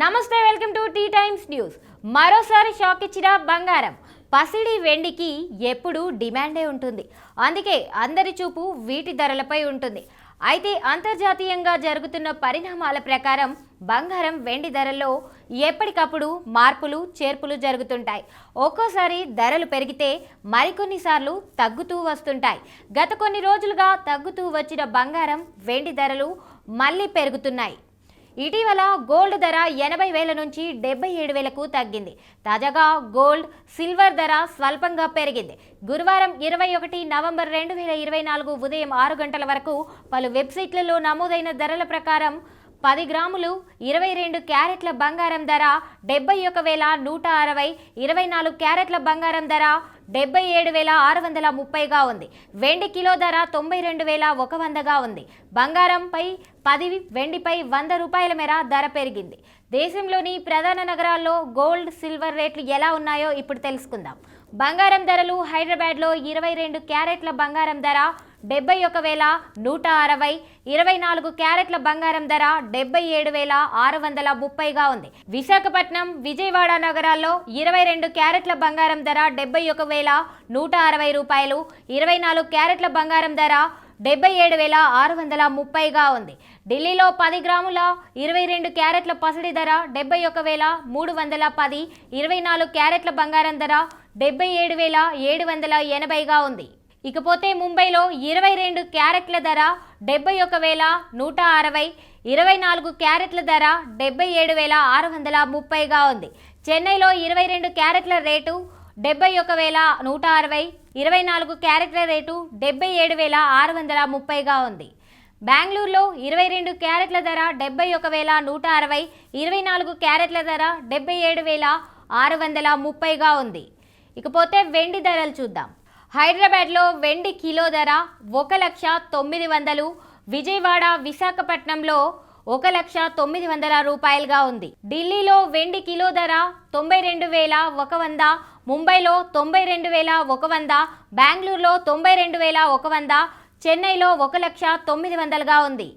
నమస్తే, welcome to T Times news. మరోసారి shock ఇచ్చిన బంగారం. పసిడి వెండికి ఎప్పుడు డిమాండే ఉంటుంది. అందుకే అందరి చూపు వీటి ధరలపై ఉంటుంది. అయితే అంతర్జాతీయంగా జరుగుతున్న పరిణామాల ప్రకారం బంగారం వెండి ధరల్లో ఎప్పటికప్పుడు మార్పులు చేర్పులు జరుగుతుంటాయి. ఒక్కోసారి ధరలు పెరిగితే మరికొన్నిసార్లు తగ్గుతూ వస్తుంటాయి. గత కొన్ని రోజులుగా తగ్గుతూ వచ్చిన బంగారం వెండి ధరలు మళ్ళీ పెరుగుతున్నాయి. ఇటీవల గోల్డ్ ధర 80,000 నుంచి 77,000కు తగ్గింది. తాజాగా గోల్డ్, సిల్వర్ ధర స్వల్పంగా పెరిగింది. గురువారం 21 నవంబర్ 2024 ఉదయం 6 గంటల వరకు పలు వెబ్సైట్లలో నమోదైన ధరల ప్రకారం 10 గ్రాములు 22 క్యారెట్ల బంగారం ధర 71,160, 24 క్యారెట్ల బంగారం ధర 77,630గా ఉంది. వెండి కిలో ధర 92,100గా ఉంది. బంగారంపై 10, వెండిపై 100 రూపాయల మేర ధర పెరిగింది. దేశంలోని ప్రధాన నగరాల్లో గోల్డ్, సిల్వర్ రేట్లు ఎలా ఉన్నాయో ఇప్పుడు తెలుసుకుందాం. బంగారం ధరలు. హైదరాబాద్లో 22 క్యారెట్ల బంగారం ధర 71,160, 24 క్యారెట్ల బంగారం ధర 77,630గా ఉంది. విశాఖపట్నం, విజయవాడ నగరాల్లో 22 క్యారెట్ల బంగారం ధర 71,160 రూపాయలు, 24 క్యారెట్ల బంగారం ధర 77,630గా ఉంది. ఢిల్లీలో 10 గ్రాముల 22 క్యారెట్ల పసిడి ధర 71,310, 24 క్యారెట్ల బంగారం ధర 77,780గా ఉంది. ఇకపోతే ముంబైలో 22 క్యారెట్ల ధర 71,160, 24 క్యారెట్ల ధర 77,630గా ఉంది. చెన్నైలో 22 క్యారెట్ల రేటు 71,160, 24 క్యారెట్ల రేటు 77,630గా ఉంది. బెంగళూరులో 22 క్యారెట్ల ధర 71,160, 24 క్యారెట్ల ధర 77,630గా ఉంది. ఇకపోతే వెండి ధరలు చూద్దాం. హైదరాబాద్లో వెండి కిలో ధర 1,09,00, విజయవాడ, విశాఖపట్నంలో 1,09,00 రూపాయలుగా ఉంది. ఢిల్లీలో వెండి కిలో ధర 92,100, ముంబైలో 92,100, బెంగళూరులో 92,100, చెన్నైలో 1,09,00గా ఉంది.